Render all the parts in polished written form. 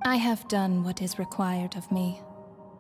I have done what is required of me.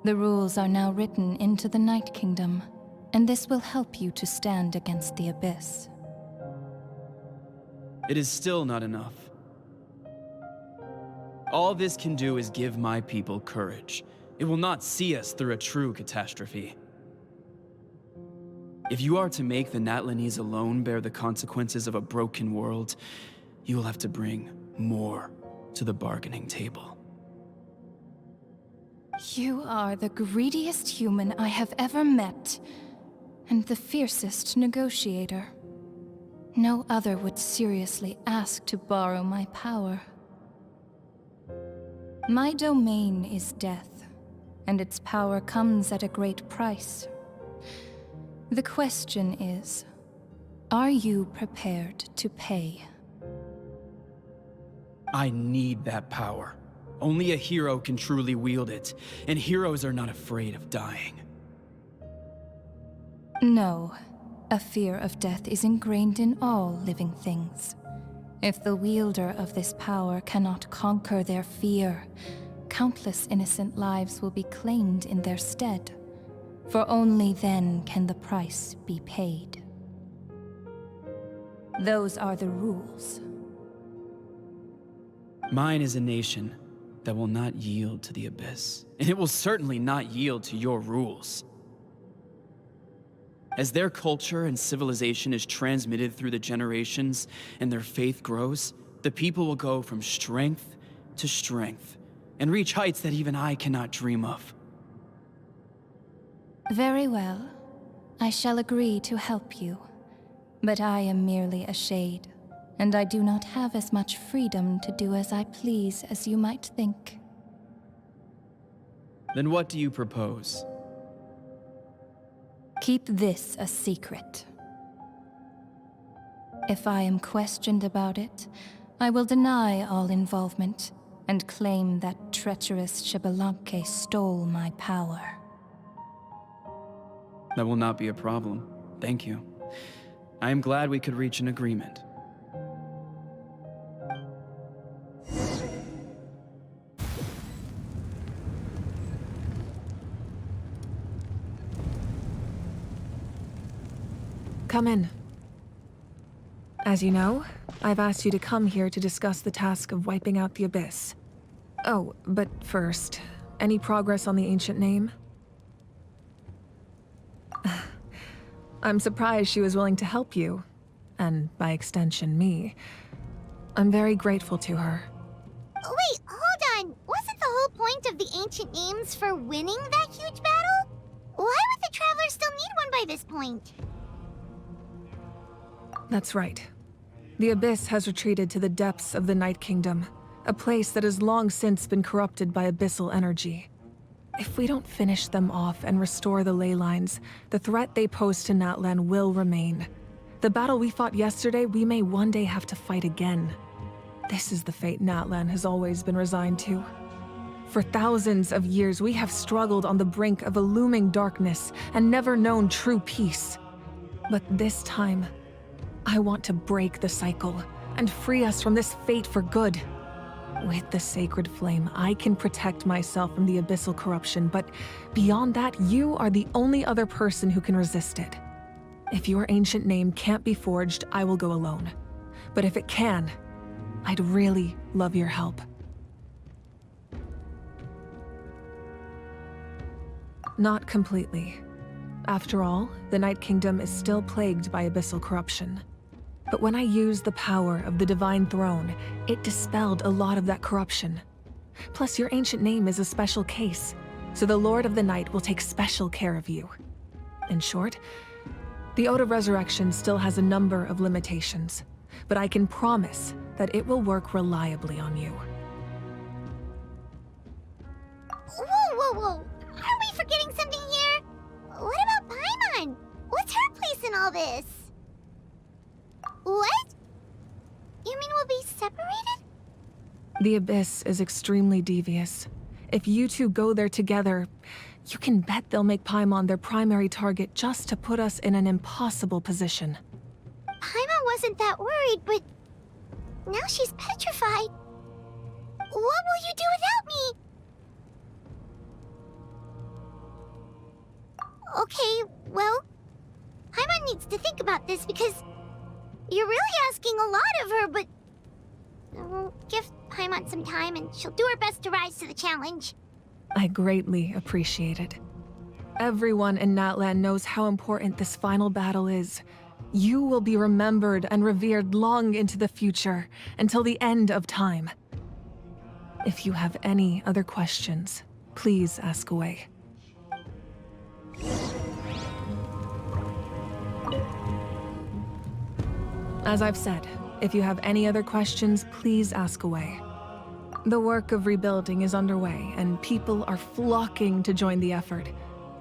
The rules are now written into the Night Kingdom, and this will help you to stand against the Abyss. It is still not enough. All this can do is give my people courage. It will not see us through a true catastrophe. If you are to make the Natlanese alone bear the consequences of a broken world, you will have to bring more to the bargaining table. You are the greediest human I have ever met, and the fiercest negotiator. No other would seriously ask to borrow my power. My domain is death, and its power comes at a great price. The question is, are you prepared to pay? I need that power. Only a hero can truly wield it, and heroes are not afraid of dying. No, a fear of death is ingrained in all living things. If the wielder of this power cannot conquer their fear, countless innocent lives will be claimed in their stead. For only then can the price be paid. Those are the rules. Mine is a nation that will not yield to the Abyss, and it will certainly not yield to your rules. As their culture and civilization is transmitted through the generations and their faith grows, the people will go from strength to strength and reach heights that even I cannot dream of. Very well. I shall agree to help you. But I am merely a shade, and I do not have as much freedom to do as I please as you might think. Then what do you propose? Keep this a secret. If I am questioned about it, I will deny all involvement and claim that treacherous Xbalanque stole my power. That will not be a problem. Thank you. I am glad we could reach an agreement. Come in. As you know, I've asked you to come here to discuss the task of wiping out the Abyss. Oh, but first, any progress on the ancient name? I'm surprised she was willing to help you, and by extension, me. I'm very grateful to her. Wait, hold on. Wasn't the whole point of the ancient names for winning that huge battle? Why would the Travelers still need one by this point? That's right. The Abyss has retreated to the depths of the Night Kingdom, a place that has long since been corrupted by abyssal energy. If we don't finish them off and restore the ley lines, the threat they pose to Natlan will remain. The battle we fought yesterday, we may one day have to fight again. This is the fate Natlan has always been resigned to. For thousands of years, we have struggled on the brink of a looming darkness and never known true peace. But this time, I want to break the cycle and free us from this fate for good. With the sacred flame, I can protect myself from the abyssal corruption, but beyond that, you are the only other person who can resist it. If your ancient name can't be forged, I will go alone. But if it can, I'd really love your help. Not completely. After all, the Night Kingdom is still plagued by abyssal corruption. But when I used the power of the Divine Throne, it dispelled a lot of that corruption. Plus, your ancient name is a special case, so the Lord of the Night will take special care of you. In short, the Ode of Resurrection still has a number of limitations, but I can promise that it will work reliably on you. Whoa, whoa, whoa. Are we forgetting something here? What about Paimon? What's her place in all this? What? You mean we'll be separated? The Abyss is extremely devious. If you two go there together, you can bet they'll make Paimon their primary target just to put us in an impossible position. Paimon wasn't that worried, but now she's petrified. What will you do without Okay, well, Paimon needs to think about this because you're really asking a lot of her, but we'll give Paimon some time and she'll do her best to rise to the challenge. I greatly appreciate it. Everyone in Natlan knows how important this final battle is. You will be remembered and revered long into the future, until the end of time. If you have any other questions, please ask away. As I've said, if you have any other questions, please ask away. The work of rebuilding is underway, and people are flocking to join the effort.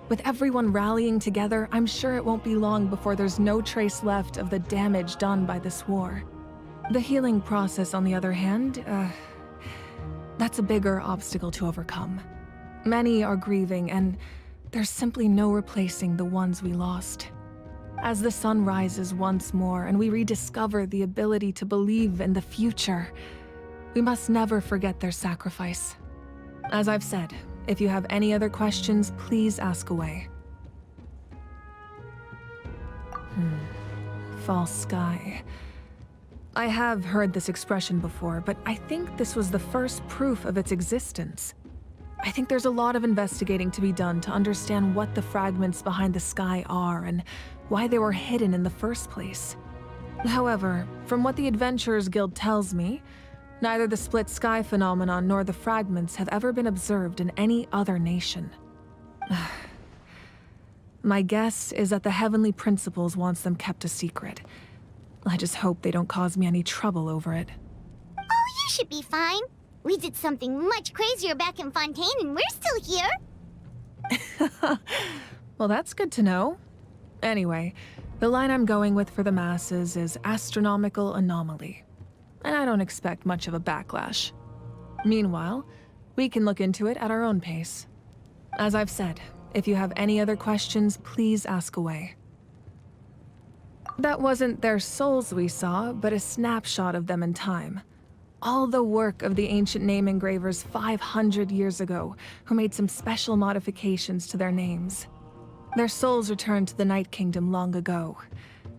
With everyone rallying together, I'm sure it won't be long before there's no trace left of the damage done by this war. The healing process, on the other hand, that's a bigger obstacle to overcome. Many are grieving, and there's simply no replacing the ones we lost. As the sun rises once more and we rediscover the ability to believe in the future, we must never forget their sacrifice. As I've said, if you have any other questions, please ask away. False sky. I have heard this expression before, but I think this was the first proof of its existence. I think there's a lot of investigating to be done to understand what the fragments behind the sky are and why they were hidden in the first place. However, from what the Adventurers Guild tells me, neither the split sky phenomenon nor the fragments have ever been observed in any other nation. My guess is that the Heavenly Principles wants them kept a secret. I just hope they don't cause me any trouble over it. Oh, you should be fine. We did something much crazier back in Fontaine and we're still here. Well, that's good to know. Anyway, the line I'm going with for the masses is astronomical anomaly. And I don't expect much of a backlash. Meanwhile, we can look into it at our own pace. As I've said, if you have any other questions, please ask away. That wasn't their souls we saw, but a snapshot of them in time. All the work of the ancient name engravers 500 years ago, who made some special modifications to their names. Their souls returned to the Night Kingdom long ago,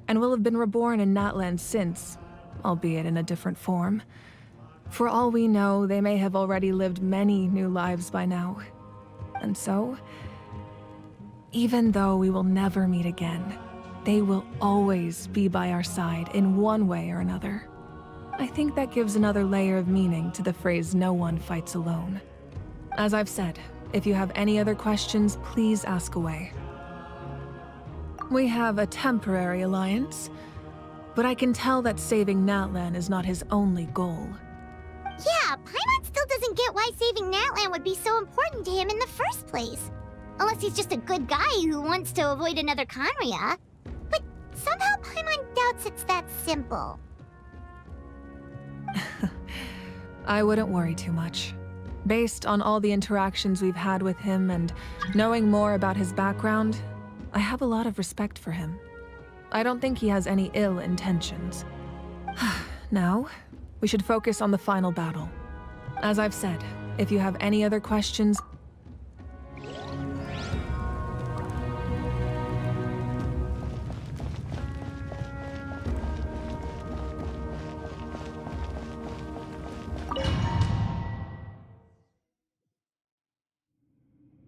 and will have been reborn in Natlan since, albeit in a different form. For all we know, they may have already lived many new lives by now. And so, even though we will never meet again, they will always be by our side in one way or another. I think that gives another layer of meaning to the phrase "no one fights alone." As I've said, if you have any other questions, please ask away. We have a temporary alliance, but I can tell that saving Natlan is not his only goal. Yeah, Paimon still doesn't get why saving Natlan would be so important to him in the first place. Unless he's just a good guy who wants to avoid another Khaenri'ah. But somehow Paimon doubts it's that simple. I wouldn't worry too much. Based on all the interactions we've had with him and knowing more about his background, I have a lot of respect for him. I don't think he has any ill intentions. Now, we should focus on the final battle. As I've said, if you have any other questions,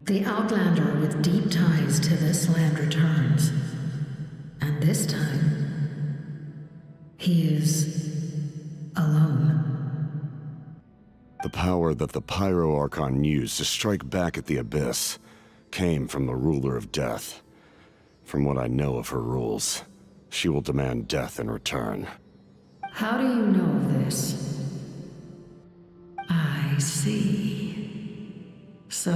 The Outlander with deep ties to this land returns. And this time, he is alone. The power that the Pyro Archon used to strike back at the Abyss came from the Ruler of Death. From what I know of her rules, she will demand death in return. How do you know of this? I see. So,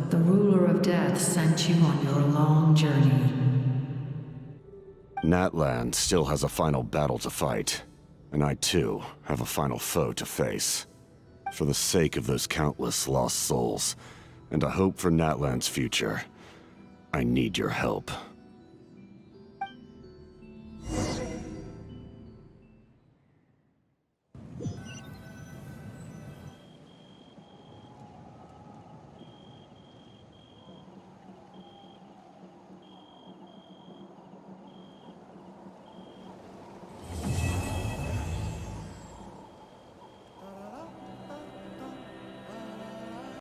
the Ruler of Death sent you on your long journey. Natlan still has a final battle to fight, and I too have a final foe to face. For the sake of those countless lost souls, and a hope for Natlan's future, I need your help.